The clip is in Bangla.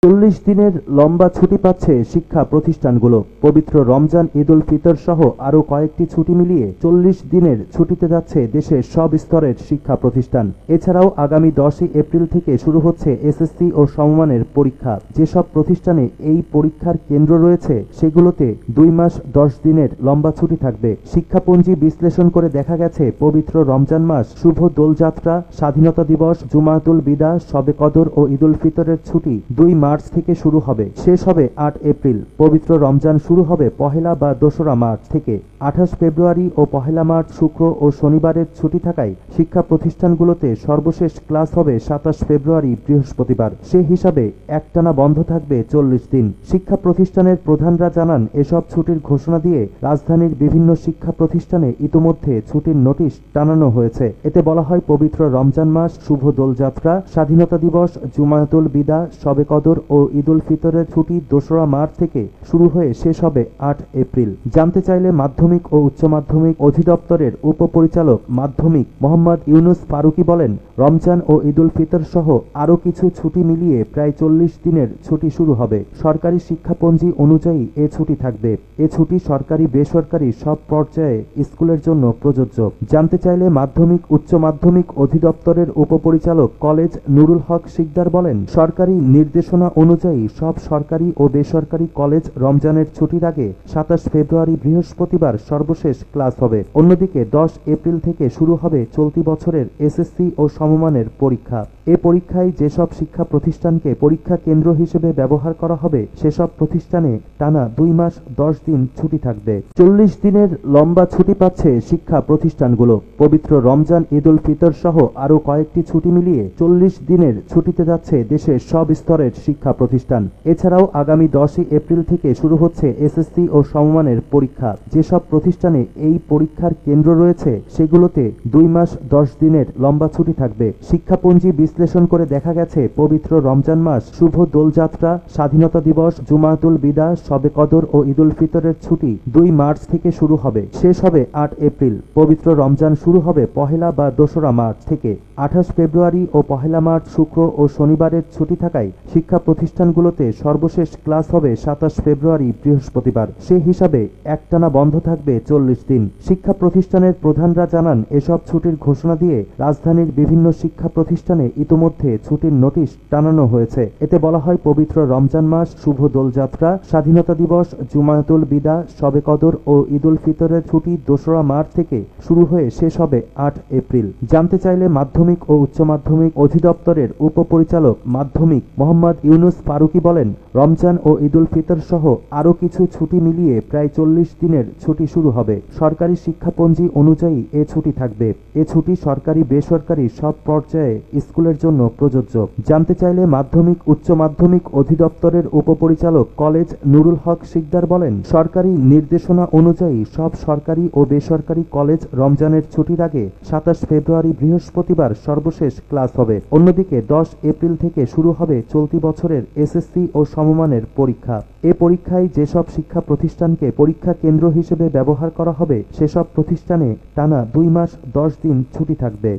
৪০ দিনের লম্বা ছুটি পাচ্ছে শিক্ষা প্রতিষ্ঠানগুলো। পবিত্র রমজান, ঈদুল ফিতর সহ আরও কয়েকটি ছুটি মিলিয়ে ৪০ দিনের ছুটিতে যাচ্ছে দেশের সব স্তরের শিক্ষা প্রতিষ্ঠান। এছাড়াও আগামী ১০ই এপ্রিল থেকে শুরু হচ্ছে এসএসসি ও সমমানের পরীক্ষা। যেসব প্রতিষ্ঠানে এই পরীক্ষার কেন্দ্র রয়েছে সেগুলোতে ২ মাস ১০ দিনের লম্বা ছুটি থাকবে। শিক্ষাপঞ্জি বিশ্লেষণ করে দেখা গেছে, পবিত্র রমজান মাস, শুভ দোলযাত্রা, স্বাধীনতা দিবস, জুমাতুল বিদা, শবে কদর ও ঈদুল ফিতরের ছুটি ২ মার্চ থেকে শুরু হবে, শেষ হবে ৮ এপ্রিল। পবিত্র রমজান শুরু হবে পহেলা বা ২রা মার্চ থেকে। ২৮ ফেব্রুয়ারি ও পহেলা মার্চ শুক্র ও শনিবারের ছুটি থাকায় শিক্ষা প্রতিষ্ঠানগুলোতে সর্বশেষ ক্লাস হবে ২৭ ফেব্রুয়ারি বৃহস্পতিবার। সে হিসাবে একটানা বন্ধ থাকবে ৪০ দিন। শিক্ষা প্রতিষ্ঠানের প্রধানরা জানান, এসব ছুটির ঘোষণা দিয়ে রাজধানীর বিভিন্ন শিক্ষা প্রতিষ্ঠানে ইতোমধ্যে ছুটির নোটিশ টানানো হয়েছে। এতে বলা হয়, পবিত্র রমজান মাস, শুভ দোলযাত্রা, স্বাধীনতা দিবস, জুমাতুল বিদা, শবে কদর ও ঈদুল ফিতরের ছুটি ২রা মার্চ থেকে শুরু হয়ে শেষ হবে ৮ এপ্রিল। জানতে চাইলে মাধ্যমিক ও উচ্চ মাধ্যমিক অধিদপ্তরের উপপরিচালক মাধ্যমিক মোহাম্মদ ইউনুস ফারুকী বলেন, রমজান ও ঈদুল ফিতর সহ আরও কিছু ছুটি মিলিয়ে প্রায় ৪০ দিনের ছুটি শুরু হবে। সরকারি শিক্ষাপঞ্জি অনুযায়ী এ ছুটি থাকবে। এ ছুটি সরকারি বেসরকারি সব পর্যায়ে স্কুলের জন্য প্রযোজ্য। জানতে চাইলে মাধ্যমিক উচ্চ মাধ্যমিক অধিদপ্তরের উপপরিচালক কলেজ নুরুল হক শিকদার বলেন, সরকারি নির্দেশনা অনুযায়ী সব সরকারি ও বেসরকারি কলেজ রমজানের ছুটির আগে ২৭ ফেব্রুয়ারি বৃহস্পতিবার সর্বশেষ ক্লাস হবে। অন্যদিকে ১০ এপ্রিল থেকে শুরু হবে চলতি বছরের এসএসসি ও সমমানের পরীক্ষা। এ পরীক্ষায় যেসব শিক্ষা প্রতিষ্ঠানকে পরীক্ষা কেন্দ্র হিসেবে ব্যবহার করা হবে সেসব প্রতিষ্ঠানে টানা ২ মাস ১০ দিন ছুটি থাকবে। ৪০ দিনের লম্বা ছুটি পাচ্ছে শিক্ষা প্রতিষ্ঠানগুলো। পবিত্র রমজান, ঈদুল ফিতর সহ আরও কয়েকটি ছুটি মিলিয়ে ৪০ দিনের ছুটিতে যাচ্ছে দেশের সব স্তরের শিক্ষা প্রতিষ্ঠান। এছাড়াও আগামী ১০ই এপ্রিল থেকে শুরু হচ্ছে এসএসসি ও সমমানের পরীক্ষা। যেসব প্রতিষ্ঠানে এই পরীক্ষার কেন্দ্র রয়েছে সেগুলোতে ২ মাস ১০ দিনের লম্বা ছুটি থাকবে। শিক্ষাপঞ্জি বিশ্লেষণ করে দেখা গেছে, পবিত্র রমজান মাস, শুভ দোলযাত্রা, স্বাধীনতা দিবস, জুমাতুল বিদা, শবে কদর ও ঈদুল ফিতরের ছুটি ২ মার্চ থেকে শুরু হবে, শেষ হবে ৮ এপ্রিল। পবিত্র রমজান শুরু হবে পহেলা বা ২রা মার্চ থেকে। ২৮ ফেব্রুয়ারি ও পহেলা মার্চ শুক্র ও শনিবারের ছুটি থাকায় শিক্ষা প্রতিষ্ঠানগুলোতে সর্বশেষ ক্লাস হবে ২৭ ফেব্রুয়ারি বৃহস্পতিবার। সে হিসাবে একটানা বন্ধ থাকবে ৪০ দিন। শিক্ষা প্রতিষ্ঠানের প্রধানরা জানান, এসব ছুটির ঘোষণা দিয়ে রাজধানীর বিভিন্ন শিক্ষা প্রতিষ্ঠানে ইতোমধ্যে ছুটির নোটিশ টানানো হয়েছে। এতে বলা হয়, পবিত্র রমজান মাস, শুভ দোলযাত্রা, স্বাধীনতা দিবস, জুমাতুল বিদা, শবে কদর ও ঈদুল ফিতরের ছুটি ২রা মার্চ থেকে শুরু হয়ে শেষ হবে ৮ এপ্রিল। জানতে চাইলে মাধ্যমিক ও উচ্চ মাধ্যমিক অধিদপ্তরের উপপরিচালক মাধ্যমিক মোহাম্মদ ইউনুস ফারুকী বলেন, রমজান ও ঈদুল ফিতর সহ আরও কিছু ছুটি মিলিয়ে প্রায় ৪০ দিনের ছুটি শুরু হবে। সরকারি শিক্ষাপঞ্জি অনুযায়ী এ ছুটি থাকবে। এ ছুটি সরকারি বেসরকারি সব পর্যায়ে স্কুলের জন্য প্রযোজ্য। জানতে চাইলে মাধ্যমিক উচ্চ মাধ্যমিক অধিদপ্তরের উপপরিচালক কলেজ নুরুল হক শিকদার বলেন, সরকারি নির্দেশনা অনুযায়ী সব সরকারি ও বেসরকারি কলেজ রমজানের ছুটির আগে ২৭ ফেব্রুয়ারি বৃহস্পতিবার সর্বশেষ ক্লাস হবে। অন্যদিকে ১০ এপ্রিল থেকে শুরু হবে চলতি বছরের এসএসসি ও সমমানের পরীক্ষা। এ পরীক্ষায় যেসব শিক্ষা প্রতিষ্ঠানকে পরীক্ষা কেন্দ্র হিসেবে ব্যবহার করা হবে সেসব প্রতিষ্ঠানে টানা ২ মাস ১০ দিন ছুটি থাকবে।